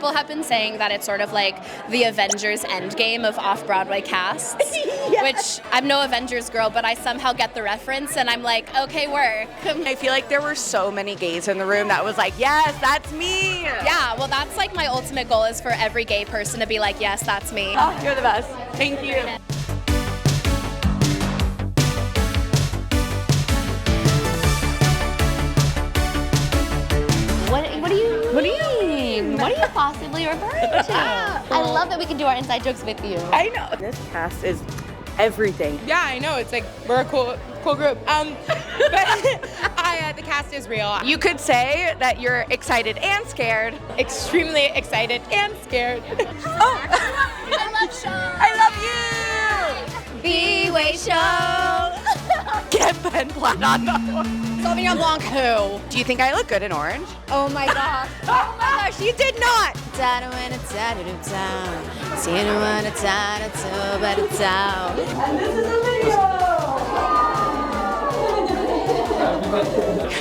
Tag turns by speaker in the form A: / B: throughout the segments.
A: People have been saying that it's sort of like the Avengers Endgame of off-Broadway casts, which I'm no Avengers girl, but I somehow get the reference, and I'm like, okay, work.
B: I feel like there were so many gays in the room that was like, yes, that's me.
A: Yeah, well, that's like my ultimate goal is for every gay person to be like, yes, that's me.
B: Oh, you're the best. Thank you.
C: What do you mean? What are you possibly referring to? I love that we can do our inside jokes with you.
B: I know. This cast is everything.
D: Yeah, I know. It's like, we're a cool group. But the cast is real.
B: You could say that you're excited and scared.
D: Extremely excited and scared.
B: Oh!
C: I love Sho.
B: I love you!
C: bwaySHO.
B: Get Ben Platt on the horn.
A: Sauvignon Blanc who?
B: Do you think I look good in orange?
C: Oh my gosh.
B: Oh my gosh, you did not!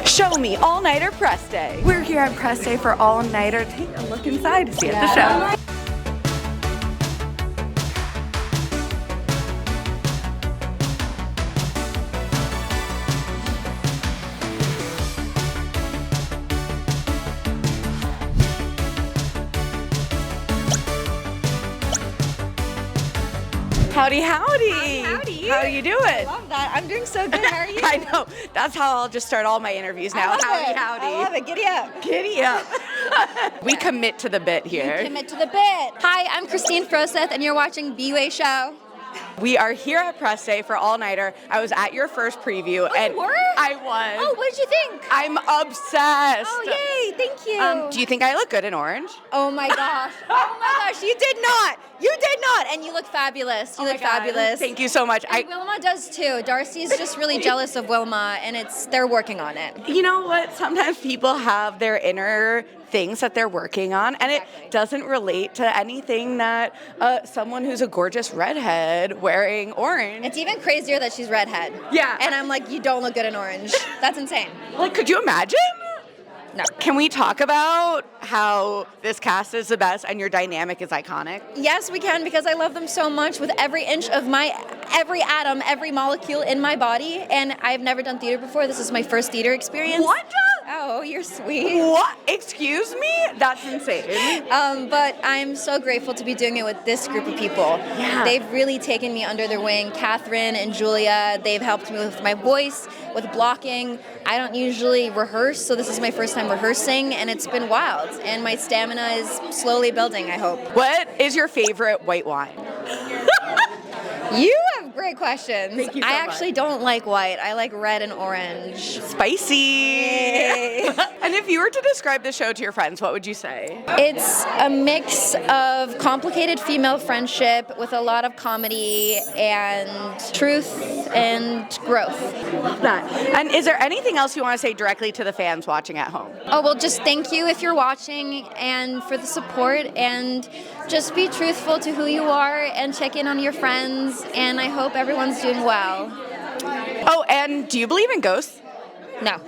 B: Show Me All-Nighter Press Day. We're here at Press Day for All-Nighter. Take a look inside to see at the show. Howdy, howdy.
C: Howdy.
B: How are you doing?
C: I love that. I'm doing so good. How are you?
B: I know. That's how I'll just start all my interviews now. Howdy, howdy.
C: I love it. Giddy up.
B: Giddy up. We commit to the bit here.
C: Commit to the bit. Hi, I'm Kristine Frøseth, and you're watching bwaySHO.
B: We are here at Press Day for All-Nighter. I was at your first preview.
C: Oh,
B: and
C: you were?
B: I was.
C: Oh, what did you think?
B: I'm obsessed.
C: Oh, yay. Thank you.
B: Do you think I look good in orange?
C: Oh my gosh. Oh my gosh, you did not. You did not. And you look fabulous. You look fabulous.
B: Thank you so much.
C: And Wilma does too. Darcy's just really jealous of Wilma, and they're working on it.
B: You know what? Sometimes people have their inner things that they're working on, and it doesn't relate to anything that someone who's a gorgeous redhead wearing orange.
C: It's even crazier that she's redhead.
B: Yeah.
C: And I'm like, you don't look good in orange. That's insane.
B: Like, could you imagine?
C: No.
B: Can we talk about how this cast is the best and your dynamic is iconic?
C: Yes, we can, because I love them so much with every inch of every atom, every molecule in my body. And I've never done theater before. This is my first theater experience.
B: What?
C: Oh, you're sweet.
B: What? Excuse me? That's insane.
C: But I'm so grateful to be doing it with this group of people.
B: Yeah.
C: They've really taken me under their wing. Kathryn and Julia, they've helped me with my voice, with blocking. I don't usually rehearse, so this is my first time rehearsing, and it's been wild. And my stamina is slowly building, I hope.
B: What is your favorite white wine?
C: You have great questions.
B: Thank you so
C: I
B: much.
C: actually don't like white. I like red and orange.
B: Spicy.
C: Yay.
B: And if you were to describe the show to your friends, what would you say?
C: It's a mix of complicated female friendship with a lot of comedy and truth and growth.
B: Love that. And is there anything else you want to say directly to the fans watching at home?
C: Oh, well, just thank you if you're watching and for the support, and just be truthful to who you are and check in on your friends, and I hope everyone's doing well.
B: Oh, and do you believe in ghosts?
C: No.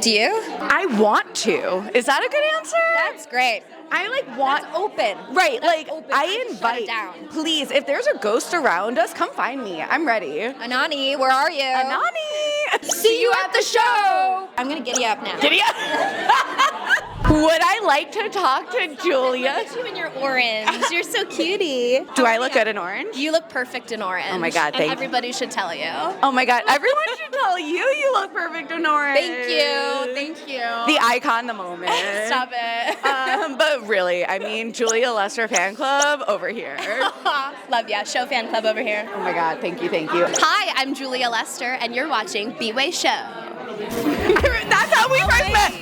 C: Do you?
B: I want to. Is that a good answer?
C: That's great.
B: I want
C: That's open.
B: Right,
C: That's open.
B: I
C: just
B: invite.
C: shut it down.
B: Please, if there's a ghost around us, come find me. I'm ready.
C: Anani, where are you?
B: Anani!
C: See you at the show! I'm gonna giddy up now.
B: Giddy up! Would I like to talk to Julia?
A: Look at you in your orange. You're so cutie.
B: Do I look good in orange?
A: You look perfect in orange.
B: Oh my God, thank you.
A: And everybody should tell you.
B: Oh my God, everyone should tell you look perfect in orange.
A: Thank you. Thank you.
B: The icon, the moment.
A: Stop it.
B: But really, I mean, Julia Lester fan club over here.
A: Love ya. Show fan club over here.
B: Oh my God, thank you, thank you.
A: Hi, I'm Julia Lester, and you're watching bwaySHO.
B: That's how we first met.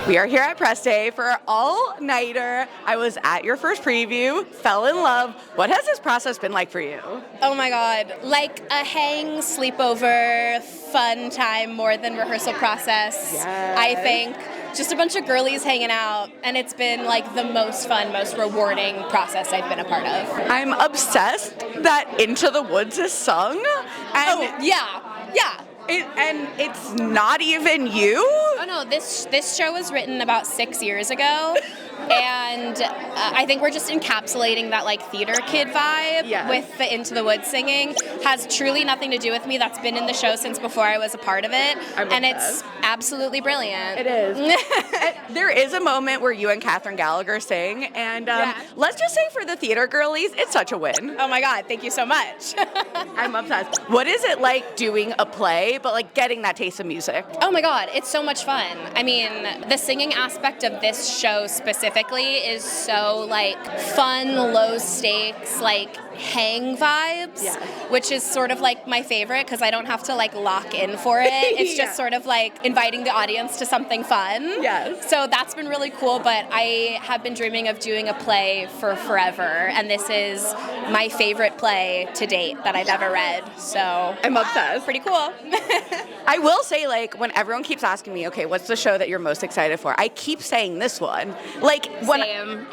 B: We are here at Press Day for All-Nighter. I was at your first preview, fell in love. What has this process been like for you?
A: Oh my God, like a hang, sleepover, fun time more than rehearsal process.
B: Yes.
A: I think just a bunch of girlies hanging out, and it's been like the most fun, most rewarding process I've been a part of.
B: I'm obsessed that Into the Woods is sung. And
A: Oh, yeah.
B: And it's not even you?
A: Oh no, this show was written about 6 years ago, and I think we're just encapsulating that like theater kid vibe with the Into the Woods singing. Has truly nothing to do with me. That's been in the show since before I was a part of it, and it's absolutely brilliant.
B: It is. There is a moment where you and Kathryn Gallagher sing, and let's just say for the theater girlies, it's such a win.
A: Oh my God, thank you so much.
B: I'm obsessed. What is it like doing a play, but like getting that taste of music?
A: Oh my God, it's so much fun. I mean, the singing aspect of this show specifically is so like fun, low stakes, like hang vibes, which is sort of like my favorite because I don't have to like lock in for it. It's just sort of like inviting the audience to something fun.
B: Yes.
A: So that's been really cool, but I have been dreaming of doing a play for forever, and this is my favorite play to date that I've ever read. So
B: I'm obsessed.
A: Pretty cool.
B: I will say, like, when everyone keeps asking me, okay, what's the show that you're most excited for? I keep saying this one. Like, when
A: Same.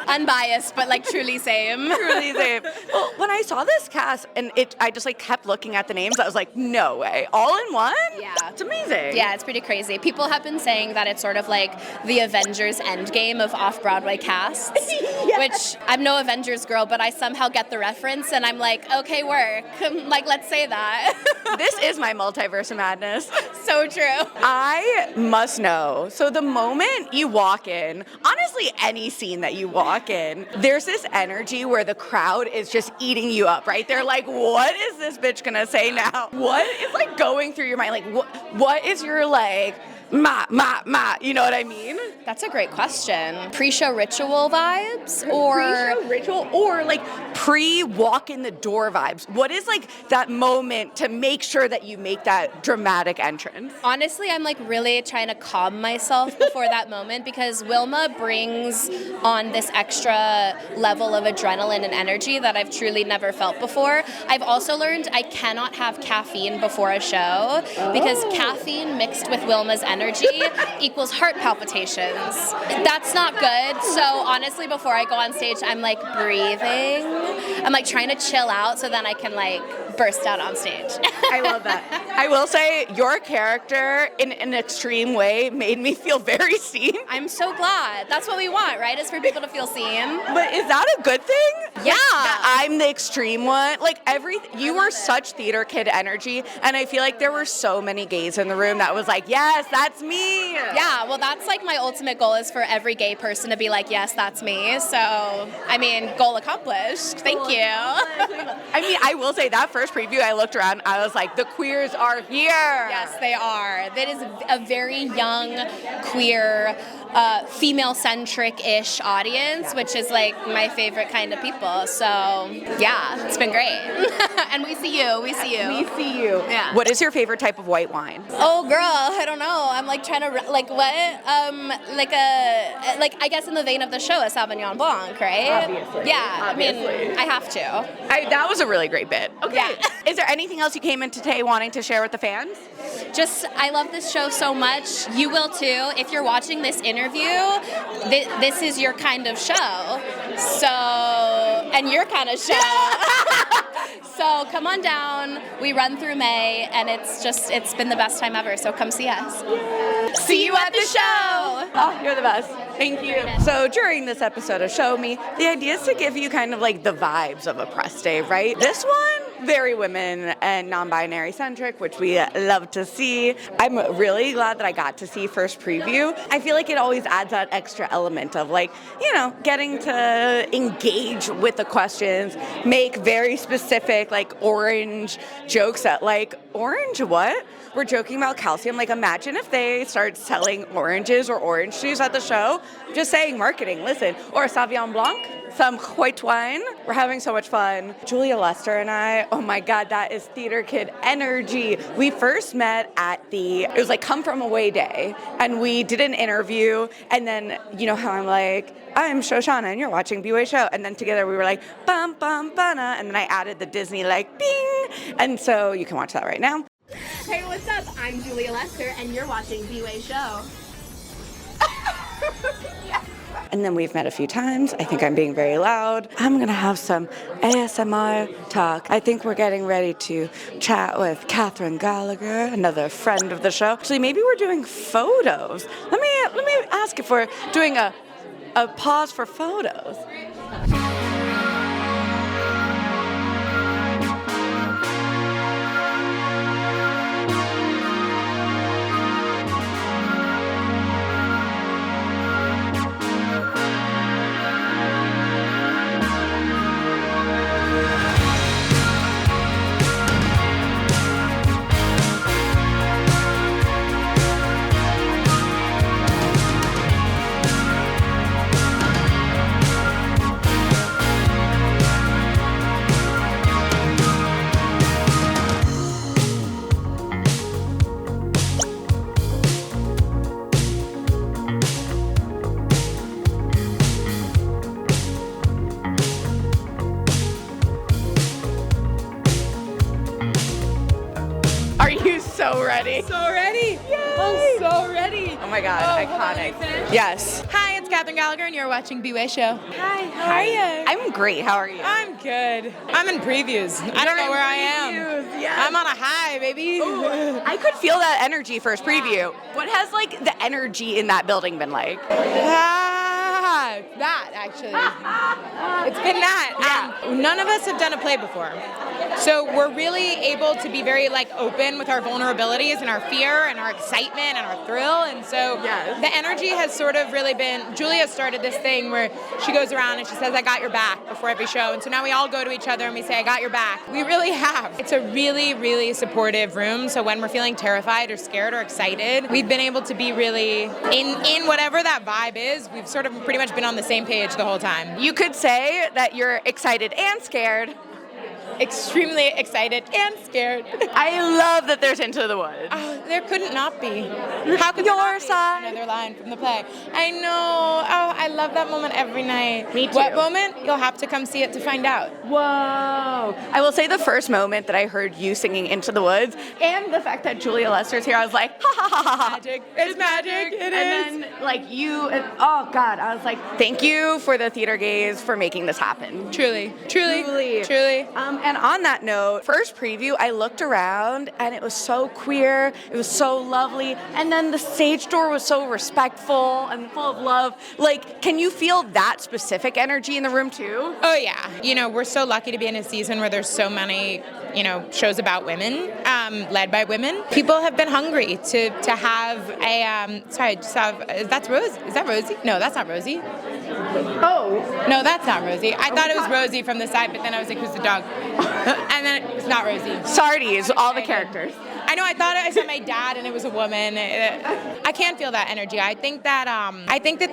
A: Unbiased, but like truly same.
B: Truly same. Well, when I saw this cast and I just like kept looking at the names, I was like, no way. All in one?
A: Yeah.
B: It's amazing.
A: Yeah, it's pretty crazy. People have been saying that it's sort of like the Avengers Endgame of off-Broadway casts, which I'm no Avengers girl, but I somehow get the reference, and I'm like, okay, work. Like, let's say that.
B: This is my multiverse of madness.
A: So true.
B: I must know. So the moment you walk in, honestly, any scene that you walk in, there's this energy where the crowd is just eating you up, right? They're like, what is this bitch gonna say now? What is like going through your mind? Like, what is your like, ma, you know what I mean?
A: That's a great question. Pre-show ritual vibes or...
B: Pre-show ritual or like pre-walk in the door vibes? What is like that moment to make sure that you make that dramatic entrance?
A: Honestly, I'm like really trying to calm myself before that moment because Wilma brings on this extra level of adrenaline and energy that I've truly never felt before. I've also learned I cannot have caffeine before a show because caffeine mixed with Wilma's energy equals heart palpitations. That's not good. So honestly, before I go on stage, I'm like breathing. I'm like trying to chill out so then I can like burst out on stage.
B: I love that. I will say your character in an extreme way made me feel very seen.
A: I'm so glad. That's what we want, right? Is for people to feel seen.
B: But is that a good thing?
A: Yeah.
B: That I'm the extreme one. Like you were such theater kid energy, and I feel like there were so many gays in the room that was like, yes, that's me.
A: Yeah, well, that's like my ultimate goal is for every gay person to be like, yes, that's me. So, I mean, goal accomplished. Thank you.
B: I mean, I will say that first preview, I looked around, I was like, the queers are here.
A: Yes, they are. That is a very young, queer, female-centric-ish audience, which is like my favorite kind of people. So, yeah, it's been great. And we see you. We see you.
B: We see you.
A: Yeah.
B: What is your favorite type of white wine?
A: Oh, girl, I don't know. I'm like trying to, like what? Like I guess in the vein of the show, a Sauvignon Blanc, right?
B: Obviously.
A: Yeah,
B: Obviously.
A: I mean, I have to.
B: That was a really great bit. Okay.
A: Yeah.
B: Is there anything else you came in today wanting to share with the fans?
A: Just, I love this show so much. You will too. If you're watching this interview, this is your kind of show. So, and your kind of show. So come on down. We run through May, and it's been the best time ever. So come see us.
B: See you at the show. Oh, you're the best. Thank you. So during this episode of Show Me, the idea is to give you kind of like the vibes of a press day, right? This one, very women and non-binary centric, which we love to see. I'm really glad that I got to see first preview. I feel like it always adds that extra element of like, you know, getting to engage with the questions, make very specific like orange jokes at like, orange what? We're joking about calcium. Like, imagine if they start selling oranges or orange juice at the show. Just saying, marketing, listen. Or a Sauvignon Blanc, some white wine. We're having so much fun. Julia Lester and I, oh my God, that is theater kid energy. We first met at it was like Come From Away Day. And we did an interview. And then, you know how I'm like, I'm Shoshana and you're watching bwaySHO. And then together we were like, bum, bum, bana. And then I added the Disney like, bing. And so you can watch that right now.
A: Hey, what's up? I'm Julia Lester, and you're watching bwaySHO.
B: Yes. and then we've met a few times. I think I'm being very loud. I'm gonna have some ASMR talk. I think we're getting ready to chat with Kathryn Gallagher, another friend of the show. Actually, maybe we're doing photos. Let me ask if we're doing a pause for photos. So ready.
D: So ready?
B: Yay.
D: I'm so ready.
B: Oh my God, iconic. Yes.
D: Hi, it's Kathryn Gallagher, and you're watching bwaySHO. Hi, how are you?
B: I'm great. How are you?
D: I'm good. I'm in previews. I don't know where I am.
B: Yes.
D: I'm on a high, baby.
B: Ooh, I could feel that energy first preview. What has like the energy in that building been like?
D: That actually. It's been that. None of us have done a play before. So we're really able to be very like open with our vulnerabilities and our fear and our excitement and our thrill. And so the energy has sort of really been, Julia started this thing where she goes around and she says, I got your back before every show. And so now we all go to each other and we say, I got your back. We really have. It's a really, really supportive room. So when we're feeling terrified or scared or excited, we've been able to be really in whatever that vibe is. We've sort of pretty much been on the same page the whole time.
B: You could say that you're excited and scared.
D: Extremely excited and scared.
B: I love that there's Into the Woods.
D: There couldn't not be. How could
B: Your side?
D: Another line from the play. I know. Oh, I love that moment every night.
B: Me too.
D: What moment? You'll have to come see it to find out.
B: Whoa. I will say the first moment that I heard you singing Into the Woods and the fact that Julia Lester's here, I was like, ha ha ha ha ha.
D: Magic. It's magic. It is.
B: And then like you, oh God, I was like, thank you for the theater gaze for making this happen.
D: Truly.
B: And on that note, first preview, I looked around and it was so queer, it was so lovely, and then the stage door was so respectful and full of love. Like, can you feel that specific energy in the room too?
D: Oh yeah. You know, we're so lucky to be in a season where there's so many, shows about women, led by women. People have been hungry to have a, is that Rosie? No, that's not Rosie.
B: Oh.
D: No, that's not Rosie. I thought it was Rosie from the side, but then I was like, who's the dog? And then it's not Rosie.
B: Sardi's, all the characters.
D: I know, I thought I saw my dad and it was a woman. I can't feel that energy. I think that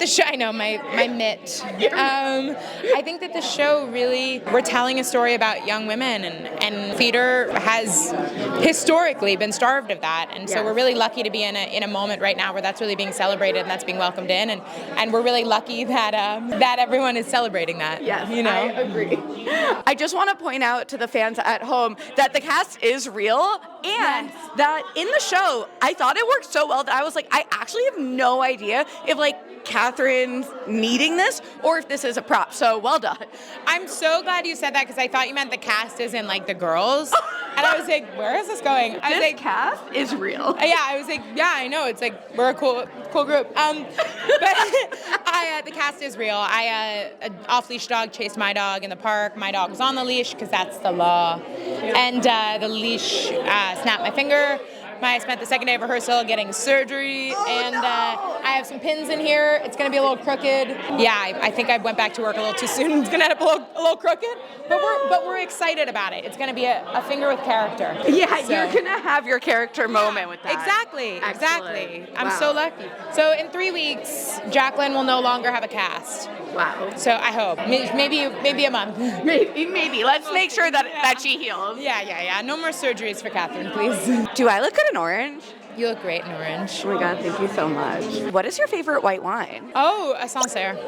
D: the show, I know, my mitt. I think that the show really, we're telling a story about young women and theater has historically been starved of that. And so we're really lucky to be in a moment right now where that's really being celebrated and that's being welcomed in. And we're really lucky that everyone is celebrating that.
B: Yes, I agree. I just want to point out to the fans at home that the cast is real and that in the show, I thought it worked so well that I was like, I actually have no idea if Kathryn's needing this or if this is a prop. So well done.
D: I'm so glad you said that because I thought you meant the cast is in the girls. And I was like, where is this going? I was
B: this cast is real.
D: Yeah, I was like, yeah, I know. It's we're a cool group. But the cast is real. An off-leash dog chased my dog in the park. My dog was on the leash because that's the law. And the leash snapped my finger. I spent the second day of rehearsal getting surgery, I have some pins in here. It's going to be a little crooked. Yeah, I think I went back to work a little too soon. It's going to end up a little crooked, but we're excited about it. It's going to be a finger with character.
B: Yeah, so. You're going to have your character moment with that.
D: Exactly. I'm so lucky. So in 3 weeks, Jacqueline will no longer have a cast.
B: Wow.
D: So I hope. Maybe a month.
B: Maybe. Let's make sure that she heals.
D: Yeah. No more surgeries for Kathryn, please.
B: Do I look good in orange?
D: You look great in orange.
B: Oh my God, thank you so much. What is your favorite white wine?
D: Oh, a Sancerre.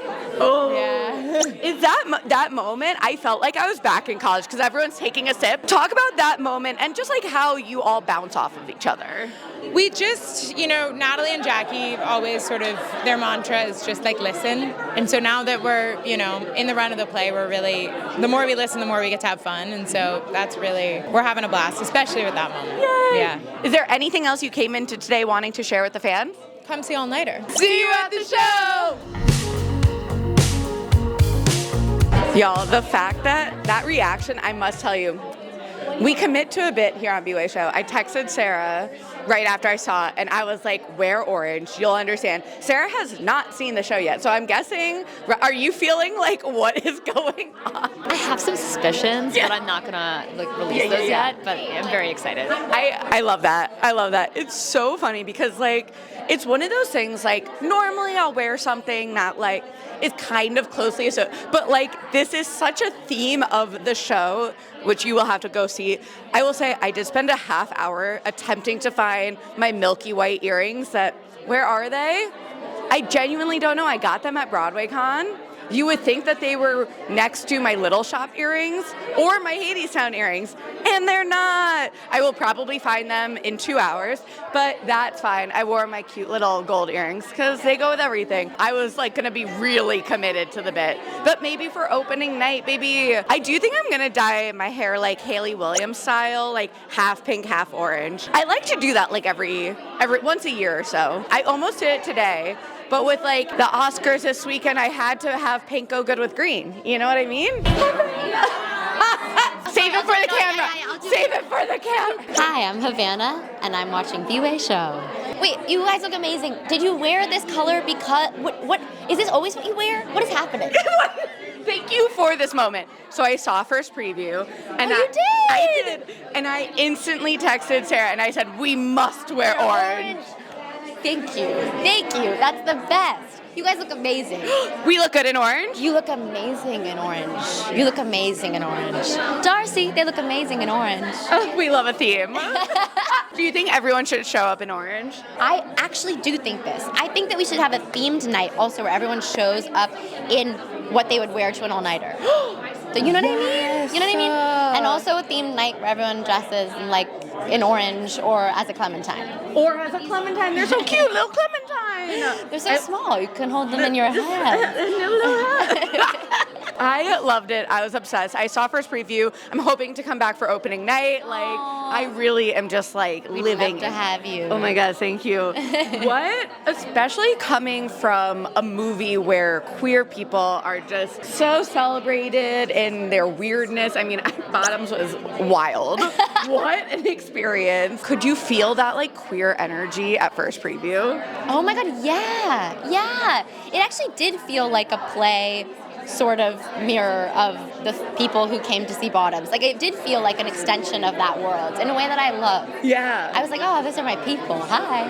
B: Oh.
D: Yeah.
B: Is that moment, I felt like I was back in college because everyone's taking a sip. Talk about that moment and just how you all bounce off of each other.
D: We just, Natalie and Jackie always sort of, their mantra is just like listen. And so now that we're, in the run of the play, we're really, the more we listen, the more we get to have fun. And so that's really, we're having a blast, especially with that moment.
B: Yay.
D: Yeah.
B: Is there anything else you came into today wanting to share with the fans?
D: Come see All Nighter.
B: See you at the show! Y'all, the fact that reaction, I must tell you, we commit to a bit here on bwaySHO. I texted Sarah right after I saw it, and I was like, wear orange, you'll understand. Sarah has not seen the show yet, so I'm guessing, are you feeling like what is going on?
E: I have some suspicions, but I'm not gonna release those yet, but I'm very excited.
B: I love that. I love that. It's so funny because it's one of those things normally I'll wear something that is kind of closely associated, but this is such a theme of the show, which you will have to go see. I will say I did spend a half hour attempting to find my milky white earrings where are they? I genuinely don't know. I got them at BroadwayCon. You would think that they were next to my Little Shop earrings or my Hadestown earrings, and they're not. I will probably find them in 2 hours, but that's fine. I wore my cute little gold earrings because they go with everything. I was gonna be really committed to the bit, but maybe for opening night, I do think I'm gonna dye my hair like Hayley Williams style, half pink, half orange. I like to do that every once a year or so. I almost did it today. But with the Oscars this weekend, I had to have pink go good with green. You know what I mean? Save it for the camera. Save it for the camera.
E: Hi, I'm Havana, and I'm watching bwaySHO.
A: Wait, you guys look amazing. Did you wear this color because, what is this always what you wear? What is happening?
B: Thank you for this moment. So I saw first preview, and
A: you did?
B: I did, and I instantly texted Sarah, and I said, we must wear orange.
A: Thank you. That's the best. You guys look amazing.
B: We look good in orange?
A: You look amazing in orange. Darcy, they look amazing in orange.
B: Oh, we love a theme. Do you think everyone should show up in orange?
A: I actually do think this. I think that we should have a themed night also where everyone shows up in what they would wear to an all-nighter. So you know what I mean? You know what I mean? And also a themed night where everyone dresses in orange or as a clementine.
B: Or as a clementine. They're so cute, little clementine.
A: They're so small. You can hold them in your hand.
B: I loved it. I was obsessed. I saw first preview. I'm hoping to come back for opening night. I really am just living.
A: We'd love to have you.
B: Oh my God, thank you. What? Especially coming from a movie where queer people are just so celebrated in their weirdness. I mean, Bottoms was wild. What an experience. Could you feel that queer energy at first preview?
A: Oh my God, yeah. It actually did feel like a play sort of mirror of the people who came to see Bottoms. It did feel like an extension of that world in a way that I love.
B: Yeah.
A: I was like, oh, these are my people. Hi.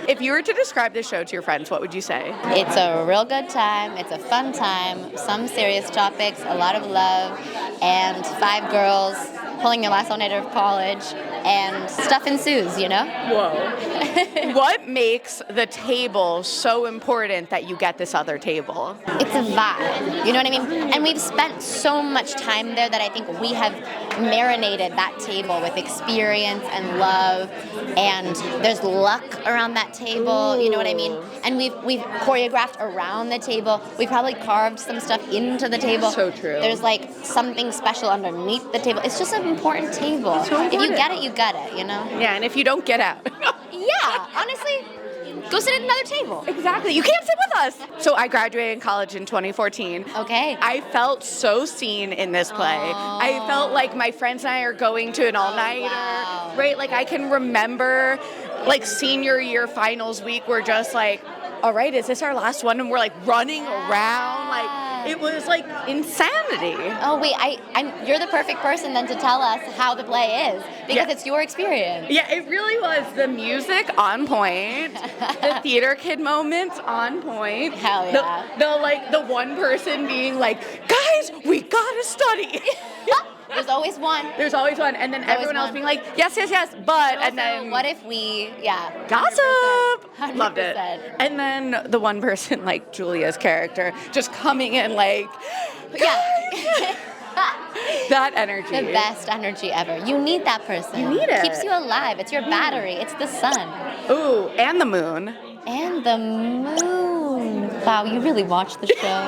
B: If you were to describe this show to your friends, what would you say?
A: It's a real good time. It's a fun time. Some serious topics, a lot of love, and 5 girls pulling your last all-nighter of college, and stuff ensues,
B: Whoa. What makes the table so important that you get this other table?
A: It's a vibe, you know what I mean? And we've spent so much time there that I think we have marinated that table with experience and love, and there's luck around that table, you know what I mean? And we've choreographed around the table. We've probably carved some stuff into the table.
B: So true.
A: There's something special underneath the table. It's just an important table.
B: So important.
A: If you get it, you get it,
B: Yeah, and if you don't, get out.
A: Yeah, honestly, go sit at another table.
B: Exactly. You can't sit with us. So I graduated college in 2014.
A: Okay.
B: I felt so seen in this play.
A: Aww.
B: I felt like my friends and I are going to an all-nighter.
A: Wow.
B: Right? I can remember senior year finals week, we're just all right, is this our last one? And we're running around. It was insanity.
A: Oh wait, you're the perfect person then to tell us how the play is because it's your experience.
B: Yeah, it really was. The music on point, the theater kid moments on point.
A: Hell yeah.
B: The one person being guys, we gotta study.
A: There's always one.
B: There's always one, and then everyone else being yes, but, and then
A: what if we,
B: gossip.
A: 100%.
B: Loved it. And then the one person Julia's character just coming in
A: yeah.
B: That energy.
C: The best energy ever. You need that person.
B: You need it.
C: Keeps you alive. It's your battery. It's the sun.
B: Ooh, and the moon.
C: And the moon. Wow, you really watch the show.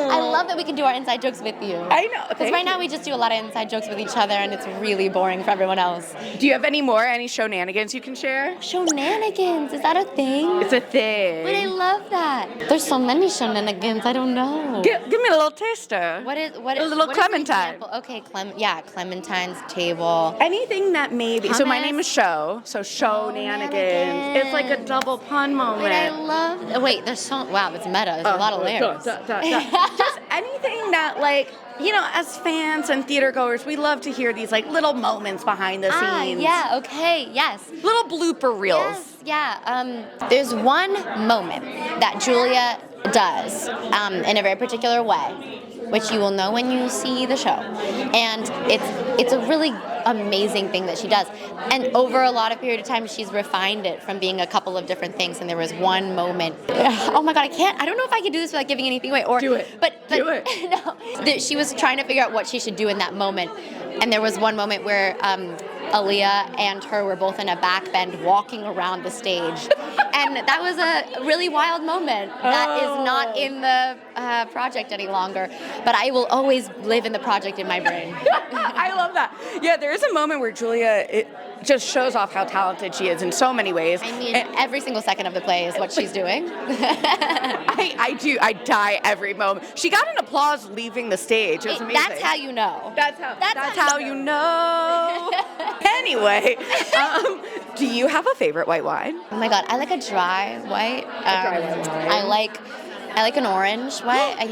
C: I love that we can do our inside jokes with you.
B: I know.
C: Because right now we just do a lot of inside jokes with each other, and it's really boring for everyone else.
B: Do you have any shenanigans you can share?
C: Shenanigans, is that a thing?
B: It's a thing.
C: But I love that. There's so many shenanigans, I don't know.
B: Give me a little taster.
C: What is
B: a little
C: what is an
B: Clementine?
C: example? Okay, Clementine's table.
B: Anything that maybe. So my name is Sho. So Shenanigans. It's like a double pun moment.
C: Wait, I love. Wait, there's so. Wow, that's meta. There's a lot of layers.
B: Just anything that, like, as fans and theater goers, we love to hear these like little moments behind the scenes.
C: Yeah. Okay. Yes.
B: Little blooper reels.
C: Yes. Yeah. There's one moment that Julia does in a very particular way, which you will know when you see the show. And it's a really amazing thing that she does. And over a lot of period of time, she's refined it from being a couple of different things. And there was one moment. Oh my God, I don't know if I can do this without giving anything away. Or
B: do it.
C: But
B: do it.
C: No, she was trying to figure out what she should do in that moment. And there was one moment where Alyah and her were both in a back bend walking around the stage. And that was a really wild moment that is not in the project any longer. But I will always live in the project in my brain.
B: I love that. Yeah, there is a moment where Julia just shows off how talented she is in so many ways.
C: I mean, every single second of the play is what she's doing.
B: I die every moment. She got an applause leaving the stage. It was amazing.
C: That's how you know.
B: That's how you know. Anyway, do you have a favorite white wine?
C: Oh my God, I like a dry white. I like an orange white. I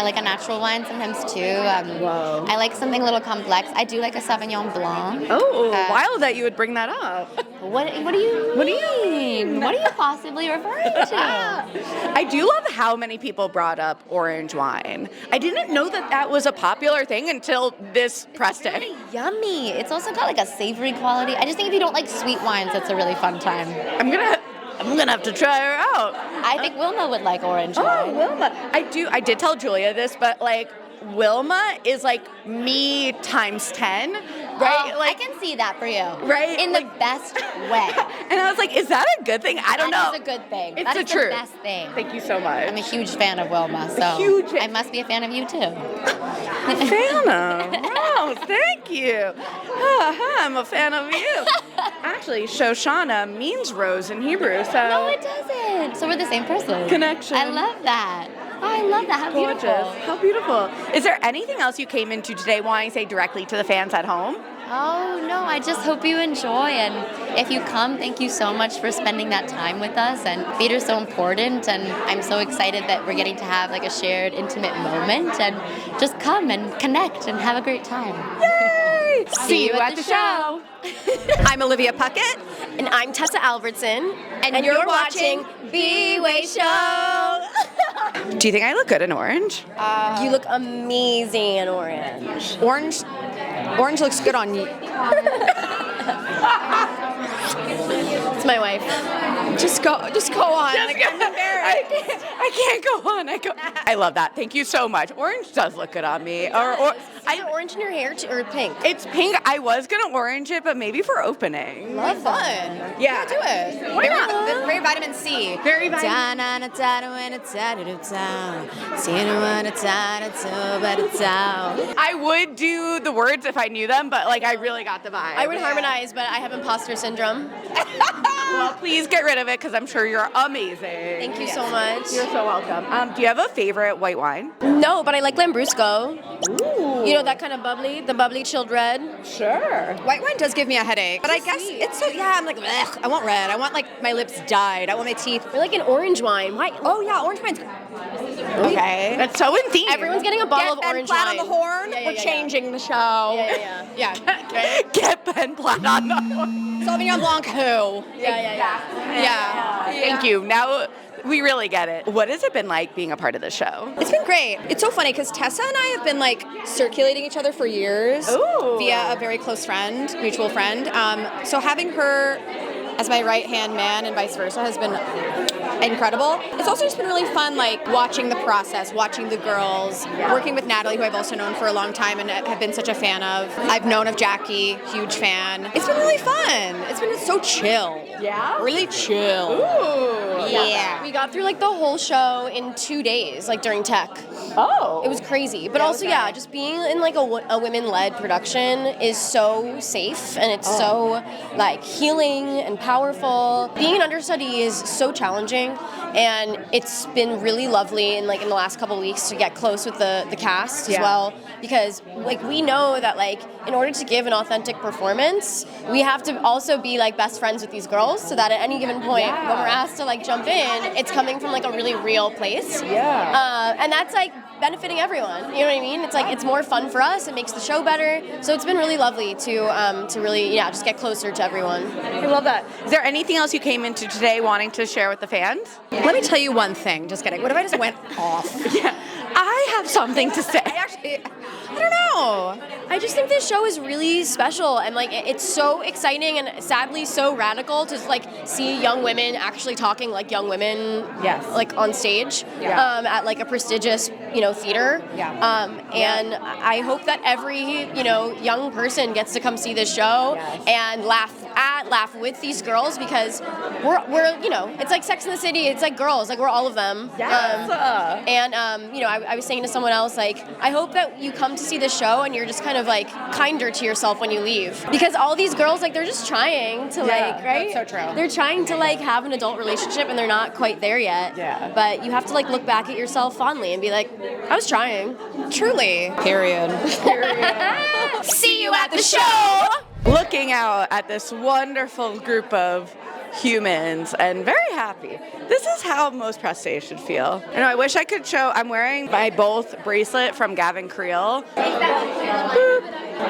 C: like a natural wine sometimes too.
B: Whoa.
C: I like something a little complex. I do like a Sauvignon Blanc.
B: Oh, wild that you would bring that up.
C: What do you mean? What are you possibly referring to?
B: I do love how many people brought up orange wine. I didn't know that was a popular thing until this press day.
C: Really yummy. It's also got like a savory quality. I just think if you don't like sweet wines, it's a really fun time.
B: I'm gonna have to try her out.
C: I think Wilma would like orange wine.
B: Oh, Wilma. I did tell Julia this, but like Wilma is like me times 10, right?
C: Oh, I can see that for you.
B: Right?
C: In the best way.
B: And I was like, is that a good thing? I don't know.
C: That is a good thing.
B: It's
C: that
B: the
C: is
B: truth.
C: the best thing.
B: Thank you so much.
C: I'm a huge fan of Wilma, so I must be a fan of you too.
B: Fan of? Wow, thank you. I'm a fan of you. Actually, Shoshana means rose in Hebrew, so.
C: No, it doesn't. So we're the same person.
B: Connection.
C: I love that. Oh, I love that. How
B: Gorgeous.
C: beautiful.
B: How beautiful. Is there anything else you came into today wanting to say directly to the fans at home?
C: Oh, no, I just hope you enjoy. And if you come, thank you so much for spending that time with us. And theater's so important, and I'm so excited that we're getting to have like a shared, intimate moment. And just come and connect and have a great time.
B: Yay! See you at the show.
F: I'm Olivia Puckett.
G: And I'm Tessa Albertson.
F: And you're watching bwaySHO.
B: Do you think I look good in orange?
G: You look amazing in orange.
F: Orange looks good on you.
G: It's my wife.
F: Just go on.
B: I can't go on. I love that. Thank you so much. Orange does look good on me.
G: Is it orange in your hair or pink?
B: It's pink. I was gonna orange it, but maybe for opening.
F: Love fun.
B: Yeah.
F: Do it.
B: Why not?
F: Very vitamin C.
B: Very vitamin. I would do the words if I knew them, but like I really got the vibe.
G: I would harmonize, but I have imposter syndrome.
B: Well, please get rid of it because I'm sure you're amazing.
G: Thank you so much.
B: You're so welcome. Do you have a favorite white wine?
G: No, but I like Lambrusco.
B: Ooh.
G: You know, that kind of the bubbly chilled red.
B: Sure.
F: White wine does give me a headache, but I guess it's so, I'm like, ugh, I want red. I want like my lips dyed. I want my teeth.
G: Or like an orange wine. Why?
F: Oh yeah, orange wine's okay.
B: That's so in theme.
G: Everyone's getting a bottle of
F: Ben
G: orange
F: Platt
G: wine.
F: on the horn.
G: Yeah,
F: We're changing the show.
G: Yeah.
B: Get Ben Platt on the horn.
F: Sauvignon Blanc who?
G: Yeah.
B: Thank you. Now we really get it. What has it been like being a part of the show?
F: It's been great. It's so funny because Tessa and I have been like circulating each other for years via a very close friend, mutual friend. So having her as my right-hand man and vice versa has been incredible. It's also just been really fun, like watching the process, watching the girls, working with Natalie, who I've also known for a long time and have been such a fan of. I've known of Jaki, huge fan. It's been really fun. It's been so chill.
B: Yeah?
F: Really chill.
B: Ooh.
F: Yeah.
G: We got through like the whole show in 2 days, like during tech.
B: Oh.
G: It was crazy. But also, yeah, just being in like a women-led production is so safe and it's so like healing and powerful. Being an understudy is so challenging, and it's been really lovely in the last couple of weeks to get close with the cast as well, because like we know that like in order to give an authentic performance, we have to also be like best friends with these girls, so that at any given point when we're asked to like jump in, it's coming from like a really real place. And that's like benefiting everyone. You know what I mean? It's like it's more fun for us. It makes the show better. So it's been really lovely to really just get closer to everyone.
B: I love that. Is there anything else you came into today wanting to share with the fans?
F: Let me tell you one thing. Just kidding. What if I just went off?
B: I have something to say.
F: I don't know.
G: I just think this show is really special, and like it's so exciting and sadly so radical to like see young women actually talking like young women, like on stage, at like a prestigious theater. And I hope that every young person gets to come see this show and laugh with these girls, because we're it's like Sex and the City. It's like girls, like we're all of them. I was saying to someone else, like, I hope that you come to see this show and you're just kind of like kinder to yourself when you leave, because all these girls, like, they're just trying to right?
F: That's so true.
G: They're trying to like have an adult relationship and they're not quite there yet. But you have to like look back at yourself fondly and be like, I was trying.
F: Truly. Period.
G: See you at the show.
B: Looking out at this wonderful group of humans and very happy. This is how most press days should feel. I know, I wish I could show. I'm wearing my both bracelet from Gavin Creel. Boop.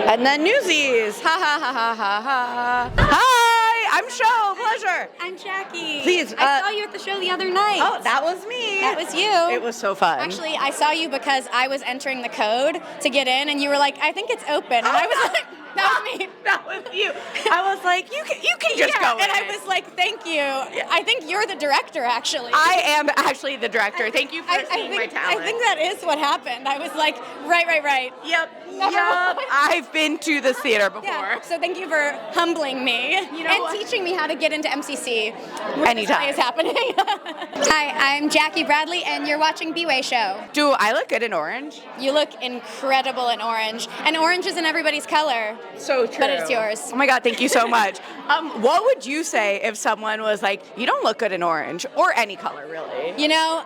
B: And then Newsies. Ha ha ha ha ha ha. Hi, I'm Sho. Pleasure.
H: I'm Jaki.
B: Please.
H: I saw you at the show the other night.
B: Oh, that was me.
H: That was you.
B: It was so fun.
H: Actually, I saw you because I was entering the code to get in, and you were like, I think it's open. And I was like, that was me.
B: That was you. I was like, you can just go in.
H: And I was like, thank you. I think you're the director, actually.
B: I am actually the director. Thank you for seeing my talent.
H: I think that is what happened. I was like, right.
B: Yep. I've been to this theater before.
H: Yeah. So thank you for humbling me and teaching me how to get into MCC.
B: Anytime.
H: This is happening. Hi, I'm Jaki Bradley, and you're watching bwaySHO.
B: Do I look good in orange?
H: You look incredible in orange. And orange isn't everybody's color.
B: So true.
H: But it's yours.
B: Oh my God, thank you so much. What would you say if someone was like, you don't look good in orange, or any color really?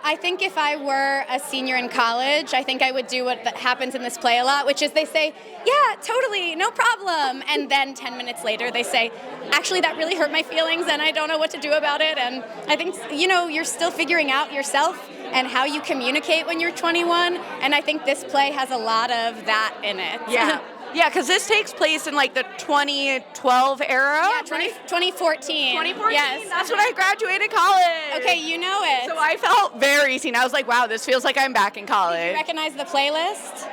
H: I think if I were a senior in college, I think I would do what happens in this play a lot, which is they say, yeah, totally, no problem. And then 10 minutes later they say, actually, that really hurt my feelings and I don't know what to do about it. And I think, you're still figuring out yourself and how you communicate when you're 21. And I think this play has a lot of that in it.
B: Yeah. Yeah, because this takes place in like the 2012 era.
H: Yeah, 2014.
B: 2014.
H: Yes.
B: That's when I graduated college.
H: Okay, you know it.
B: So I felt very seen. I was like, wow, this feels like I'm back in college.
H: Did you recognize the playlist?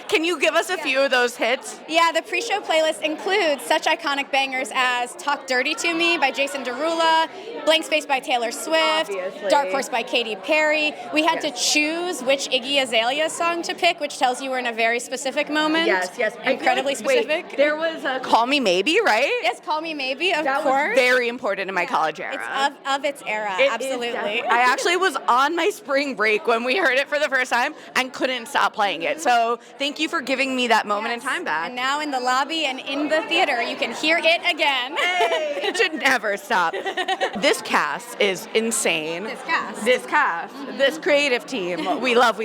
B: Can you give us a few of those hits?
H: Yeah, the pre-show playlist includes such iconic bangers as Talk Dirty to Me by Jason Derulo, Blank Space by Taylor Swift,
B: Obviously.
H: Dark Horse by Katy Perry. We had to choose which Iggy Azalea song to pick, which tells you we're in a very specific moment.
B: Yes.
H: Incredibly specific.
B: Wait, there was a Call Me Maybe, right?
H: Yes, Call Me Maybe, of
B: that
H: course.
B: Was very important in my college era.
H: It's of its era,
B: It
H: absolutely.
B: I actually was on my spring break when we heard it for the first time and couldn't stop playing it. So thank you for giving me that moment in time back.
H: And now in the lobby and in the theater, you can hear it again.
B: Hey, it should never stop. This cast is insane. This cast. This creative team. We love.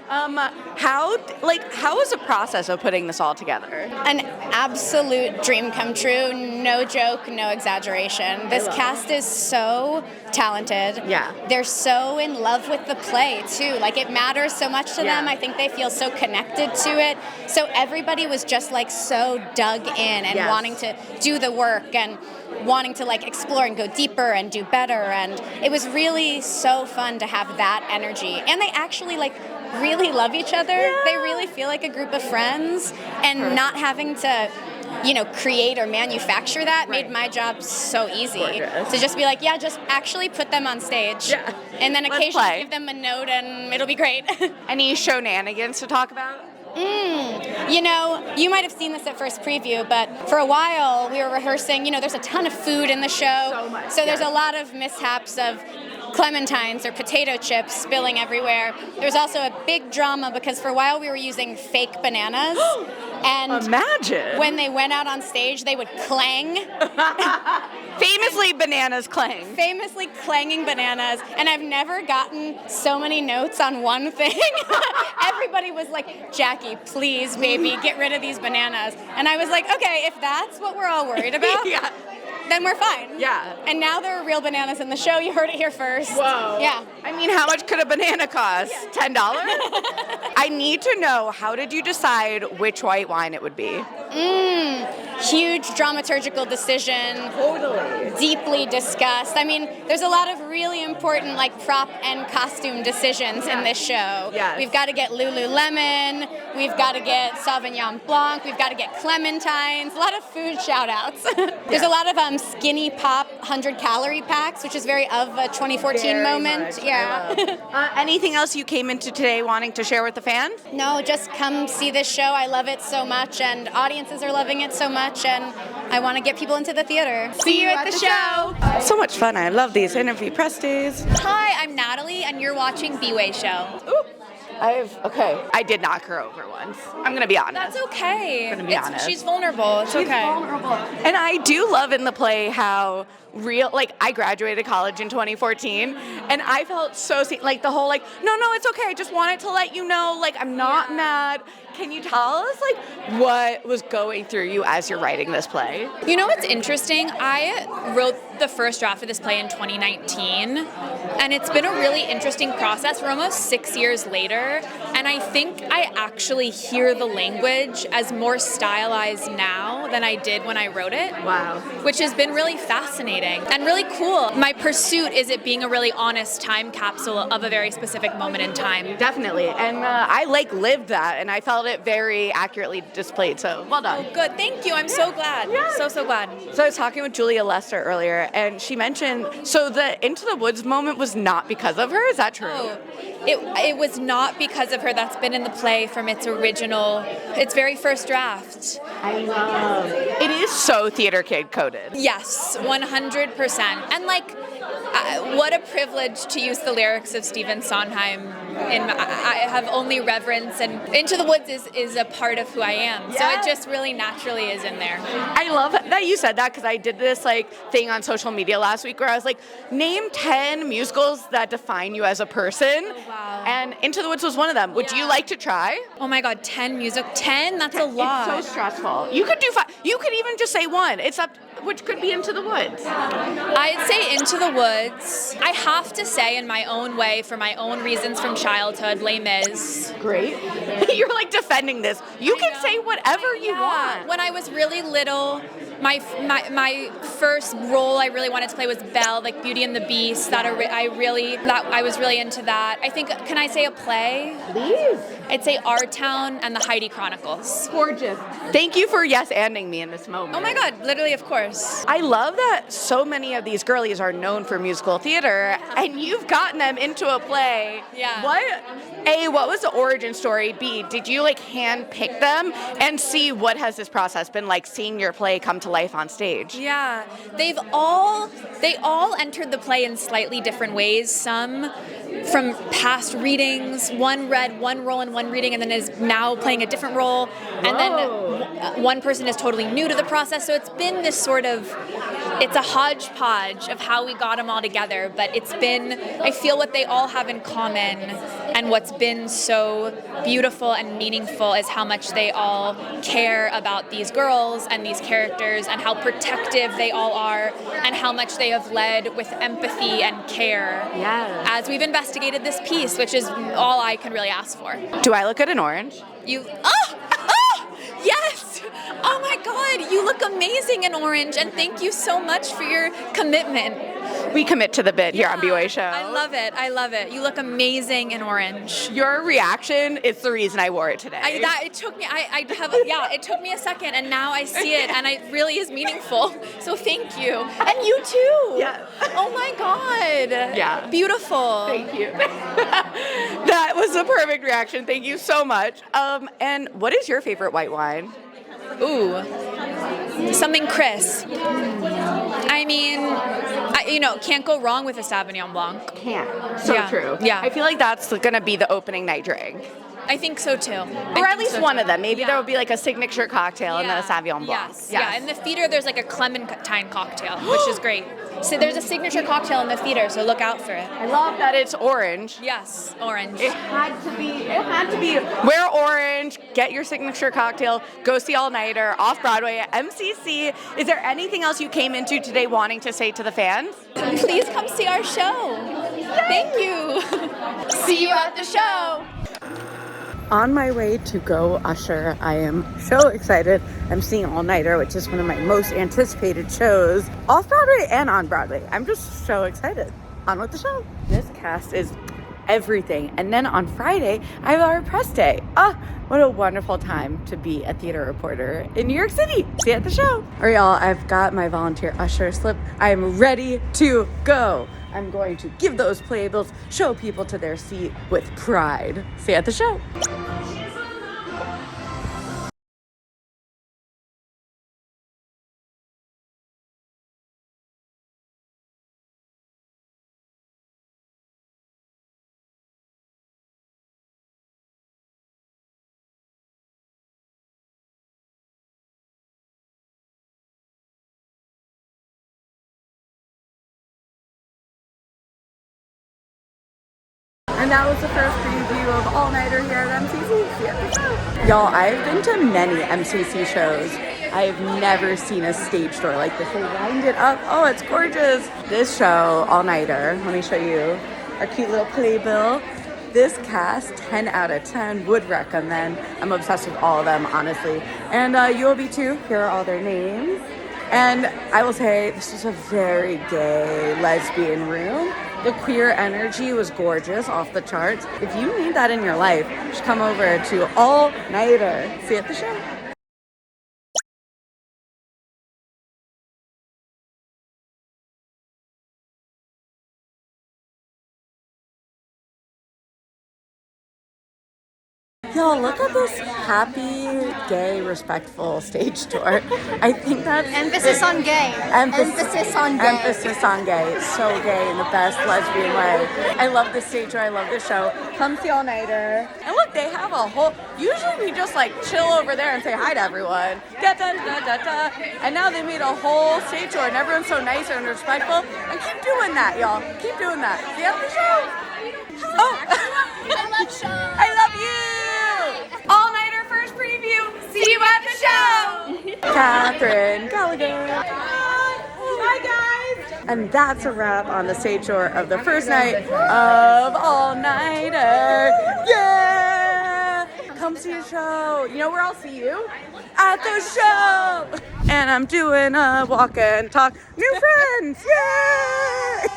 B: How is the process of putting this all together?
H: An absolute dream come true. No joke, no exaggeration. This cast is so talented.
B: Yeah.
H: They're so in love with the play, too. Like, it matters so much to them. I think they feel so connected to it. So everybody was just, like, so dug in and wanting to do the work and wanting to, like, explore and go deeper and do better. And it was really so fun to have that energy. And they actually, like, really love each other. They really feel like a group of friends, and not having to create or manufacture that made my job so easy.
B: Gorgeous.
H: To just be like, yeah, just actually put them on stage.
B: Yeah.
H: And then
B: Let's
H: occasionally
B: play.
H: give them a note and it'll be great.
B: Any shenanigans to talk about?
H: You might have seen this at first preview, but for a while we were rehearsing, there's a ton of food in the show.
B: So much,
H: So there's
B: yes.
H: a lot of mishaps of clementines or potato chips spilling everywhere. There's also a big drama because for a while we were using fake bananas. And
B: Imagine.
H: when they went out on stage, they would clang.
B: Famously, bananas clang.
H: Famously clanging bananas, and I've never gotten so many notes on one thing. Everybody was like, Jackie, please, baby, get rid of these bananas. And I was like, okay, if that's what we're all worried about,
B: Yeah.
H: then we're fine.
B: Yeah.
H: And now there are real bananas in the show. You heard it here first.
B: Whoa.
H: Yeah.
B: I mean, how much could a banana cost? $10? I need to know, how did you decide which white wine it would be?
H: Huge dramaturgical decision.
B: Totally.
H: Deeply discussed. I mean, there's a lot of really important prop and costume decisions in this show.
B: Yes.
H: We've got to get Lululemon, we've got to get Sauvignon Blanc, we've got to get clementines, a lot of food shout outs. There's a lot of skinny pop 100-calorie packs, which is very of a 2014
B: Very
H: moment.
B: much.
H: Yeah.
B: Anything else you came into today wanting to share with the fans?
H: No, just come see this show. I love it so much, and audiences are loving it so much, and I want to get people into the theater. See you at the show.
B: So much fun. I love these interview press days.
E: Hi, I'm Natalie, and you're watching bwaySHO.
B: Ooh. I did knock her over once. I'm going to be honest.
E: That's okay.
B: I'm gonna be honest.
E: She's vulnerable. It's okay.
B: And I do love in the play how real, I graduated college in 2014, and I felt so, the whole, no, it's okay, I just wanted to let you know, I'm not mad. Can you tell us, what was going through you as you're writing this play?
E: You know what's interesting? I wrote the first draft of this play in 2019, and it's been a really interesting process. We're almost 6 years later, and I think I actually hear the language as more stylized now than I did when I wrote it.
B: Wow.
E: Which has been really fascinating and really cool. My pursuit is it being a really honest time capsule of a very specific moment in time.
B: Definitely. And I lived that, and I felt it very accurately displayed. So well done.
E: Oh, good. Thank you. I'm so glad.
B: Yeah.
E: So glad.
B: So I was talking with Julia Lester earlier, and she mentioned, so the Into the Woods moment was not because of her. Is that true?
E: Oh, it was not because of her. That's been in the play from its very first draft.
B: I love it. Is so theater kid coded.
E: Yes, 100%. And what a privilege to use the lyrics of Stephen Sondheim. I have only reverence, and Into the Woods is a part of who I am. So it just really naturally is in there.
B: I love that you said that, because I did this thing on social media last week where I was name 10 musicals that define you as a person.
E: Oh, wow.
B: And Into the Woods was one of them. Would you like to try?
E: Oh my God, 10 music? 10? That's a lot.
B: It's so stressful. You could do 5. You could even just say 1. It's up, which could be Into the Woods.
E: I'd say Into the Woods. I have to say, in my own way, for my own reasons from childhood, Les Mis.
B: Great. You're defending this. You can say whatever you want.
E: When I was really little, my first role I really wanted to play was Belle, Beauty and the Beast. I was really into that. I think, can I say a play?
B: Please.
E: I'd say Our Town and the Heidi Chronicles.
B: Gorgeous. Thank you for yes-anding me in this moment.
E: Oh my God, literally, of course.
B: I love that so many of these girlies are known for musical theater, and you've gotten them into a play.
E: Yeah.
B: What was the origin story? B, did you hand pick them? And C, what has this process been like, seeing your play come to life on stage?
E: Yeah, they all entered the play in slightly different ways. Some from past readings. One read one role in one reading and then is now playing a different role. And then one person is totally new to the process. So it's been this it's a hodgepodge of how we got them all together. But I feel what they all have in common and what's been so beautiful and meaningful is how much they all care about these girls and these characters and how protective they all are and how much they have led with empathy and care as we've investigated this piece, which is all I can really ask for.
B: Do I look good in orange?
E: Yes! Oh my God, you look amazing in orange, and thank you so much for your commitment.
B: We commit to the bit here on bwaySHO.
E: I love it. I love it. You look amazing in orange.
B: Your reaction is the reason I wore it today.
E: It took me. It took me a second, and now I see it, and it really is meaningful. So thank you, and you too.
B: Yeah.
E: Oh my God.
B: Yeah.
E: Beautiful.
B: Thank you. That was the perfect reaction. Thank you so much. And what is your favorite white wine?
E: Ooh. Something crisp. I mean, can't go wrong with a Sauvignon Blanc.
B: Can't. So
E: Yeah.
B: true.
E: Yeah.
B: I feel like that's going to be the opening night drink.
E: I think so too.
B: Or at least one of them. Maybe there will be like a signature cocktail and then a Sauvignon Blanc.
E: Yes. Yeah, in the theater there's like a clementine cocktail, which is great. So there's a signature cocktail in the theater, so look out for it.
B: I love that it's orange.
E: Yes, orange.
B: It had to be. Wear orange, get your signature cocktail, go see All Nighter, off Broadway at MCC. Is there anything else you came into today wanting to say to the fans?
E: Please come see our show. Thank you.
F: See you at the show.
B: On my way to go usher, I am so excited. I'm seeing All Nighter, which is one of my most anticipated shows, off Broadway and on Broadway. I'm just so excited. On with the show. This cast is everything. And then on Friday, I have our press day. What a wonderful time to be a theater reporter in New York City. See you at the show. All right, y'all, I've got my volunteer usher slip. I'm ready to go. I'm going to give those playbills, show people to their seat with pride. See you at the show. And that was the first preview of All Nighter here at MCC. See you at the show. Y'all, I've been to many MCC shows. I've never seen a stage door like this. They lined it up. Oh, it's gorgeous. This show, All Nighter, let me show you our cute little playbill. This cast, 10 out of 10, would recommend. I'm obsessed with all of them, honestly. And you will be too. Here are all their names. And I will say, this was a very gay, lesbian room. The queer energy was gorgeous, off the charts. If you need that in your life, you should come over to All Nighter. See you at the show. Y'all, look at this happy, gay, respectful stage tour. I think that's...
F: Emphasis on gay. Emphasis on gay.
B: Emphasis on gay. So gay in the best lesbian way. I love this stage tour. I love this show. Come see All Nighter. And look, they have a whole... Usually we just like chill over there and say hi to everyone. Da, da, da, da, da. And now they made a whole stage tour and everyone's so nice and respectful. And keep doing that, y'all. Keep doing that. See you at the show. Oh.
F: I love show.
B: I love you. All Nighter first preview. See you at the show. Kathryn Gallagher. Hi guys. And that's a wrap on the stage tour of the first night of All Nighter. Yeah. Come see a show. You know where I'll see you? At the show. And I'm doing a walk and talk. New friends. Yay.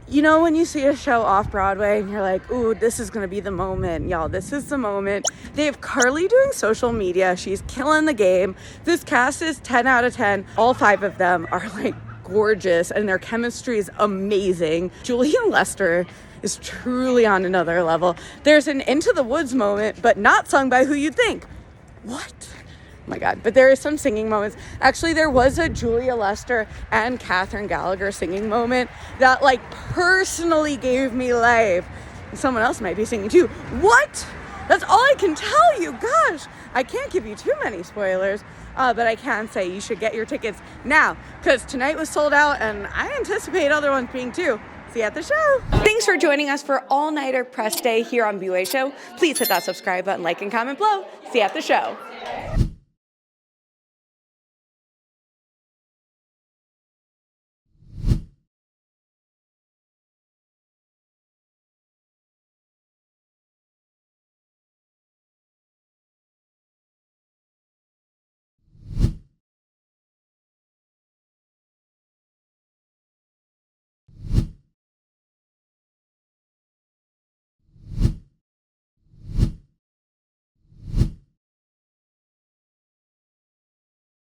B: You know when you see a show off Broadway and you're like, ooh, this is gonna be the moment. Y'all, this is the moment. They have Carly doing social media. She's killing the game. This cast is 10 out of 10. All 5 of them are like gorgeous and their chemistry is amazing. Julie and Lester is truly on another level. There's an Into the Woods moment, but not sung by who you'd think. What? Oh my God, but there is some singing moments. Actually, there was a Julia Lester and Kathryn Gallagher singing moment that like personally gave me life. And someone else might be singing too. What? That's all I can tell you. Gosh, I can't give you too many spoilers, but I can say you should get your tickets now because tonight was sold out and I anticipate other ones being too. See you at the show. Thanks for joining us for All Nighter Press Day here on bwaySHO. Please hit that subscribe button, like, and comment below. See you at the show.